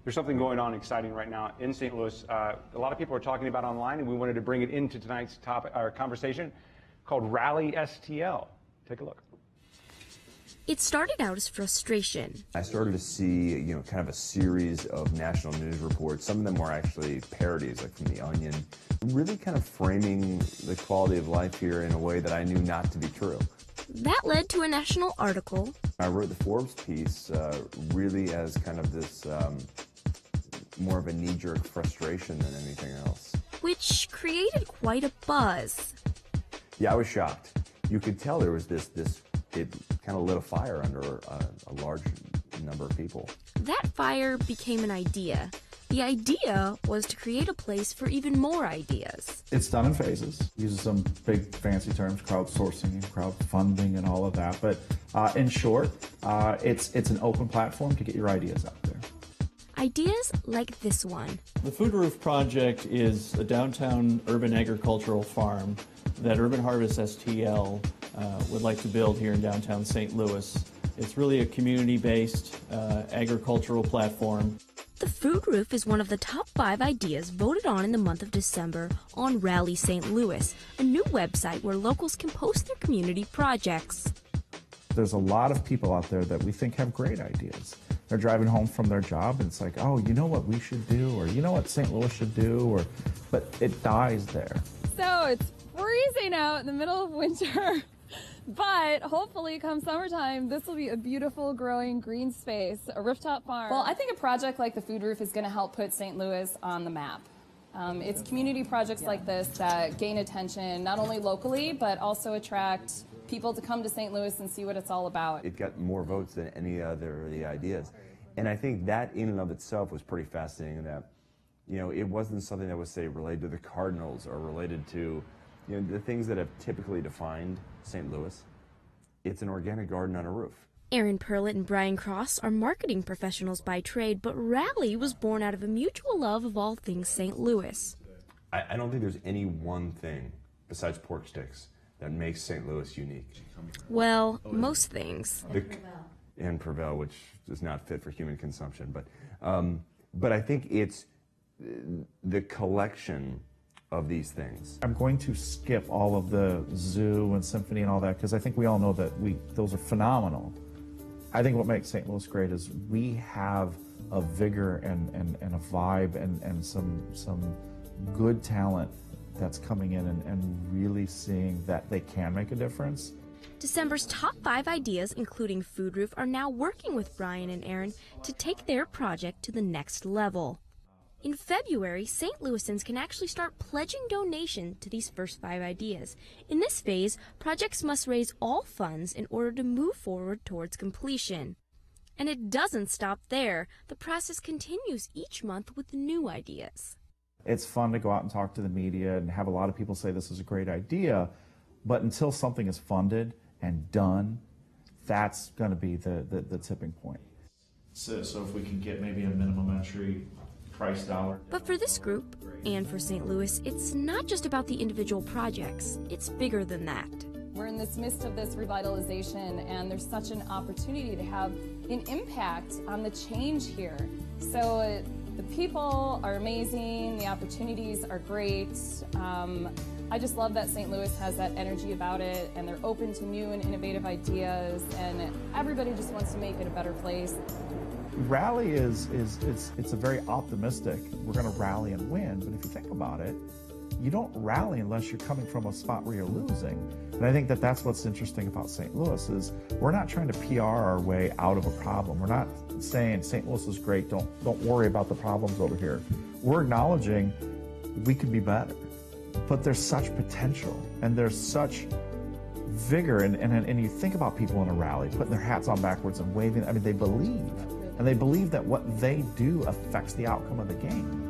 There's something going on exciting right now in St. Louis. A lot of people are talking about online, and we wanted to bring it into tonight's conversation called Rally STL. Take a look. It started out as frustration. I started to see, kind of a series of national news reports. Some of them were actually parodies, like from The Onion, really kind of framing the quality of life here in a way that I knew not to be true. That led to a national article. I wrote the Forbes piece really as kind of this more of a knee-jerk frustration than anything else. Which created quite a buzz. Yeah, I was shocked. You could tell there was it kind of lit a fire under a large number of people. That fire became an idea. The idea was to create a place for even more ideas. It's done in phases. Uses some big fancy terms, crowdsourcing and crowdfunding and all of that. But in short, it's an open platform to get your ideas out there. Ideas like this one. The Food Roof Project is a downtown urban agricultural farm that Urban Harvest STL would like to build here in downtown St. Louis. It's really a community-based agricultural platform. The Food Roof is one of the top 5 ideas voted on in the month of December on Rally St. Louis, a new website where locals can post their community projects. There's a lot of people out there that we think have great ideas. They're driving home from their job and it's like, oh, you know what we should do, or you know what St. Louis should do, but it dies there. So it's freezing out in the middle of winter, but hopefully come summertime, this will be a beautiful growing green space, a rooftop farm. Well, I think a project like the Food Roof is going to help put St. Louis on the map. It's community projects like this that gain attention not only locally, but also attract people to come to St. Louis and see what it's all about. It got more votes than any other of the ideas. And I think that in and of itself was pretty fascinating, that, it wasn't something that was, say, related to the Cardinals or related to, the things that have typically defined St. Louis. It's an organic garden on a roof. Aaron Perlut and Brian Cross are marketing professionals by trade, but Rally was born out of a mutual love of all things St. Louis. I don't think there's any one thing besides pork sticks that makes St. Louis unique. Well, most things. And Prevail, which is not fit for human consumption. But I think it's the collection of these things. I'm going to skip all of the zoo and symphony and all that because I think we all know that those are phenomenal. I think what makes St. Louis great is we have a vigor and a vibe and some good talent that's coming in and really seeing that they can make a difference. December's top 5 ideas, including Food Roof, are now working with Brian and Aaron to take their project to the next level. In February, St. Louisans can actually start pledging donation to these first 5 ideas. In this phase, projects must raise all funds in order to move forward towards completion. And it doesn't stop there. The process continues each month with new ideas. It's fun to go out and talk to the media and have a lot of people say this is a great idea, but until something is funded and done, that's going to be the tipping point. So if we can get maybe a minimum entry price dollar. But for this group, and for St. Louis, it's not just about the individual projects. It's bigger than that. We're in this midst of this revitalization, and there's such an opportunity to have an impact on the change here. So the people are amazing, the opportunities are great. I just love that St. Louis has that energy about it, and they're open to new and innovative ideas, and everybody just wants to make it a better place. Rally it's a very optimistic, we're going to rally and win, but if you think about it, you don't rally unless you're coming from a spot where you're losing. And I think that's what's interesting about St. Louis is we're not trying to PR our way out of a problem. We're not saying St. Louis is great, don't worry about the problems over here. We're acknowledging we could be better, but there's such potential and there's such vigor, and you think about people in a rally putting their hats on backwards and waving. I mean, they believe, and they believe that what they do affects the outcome of the game.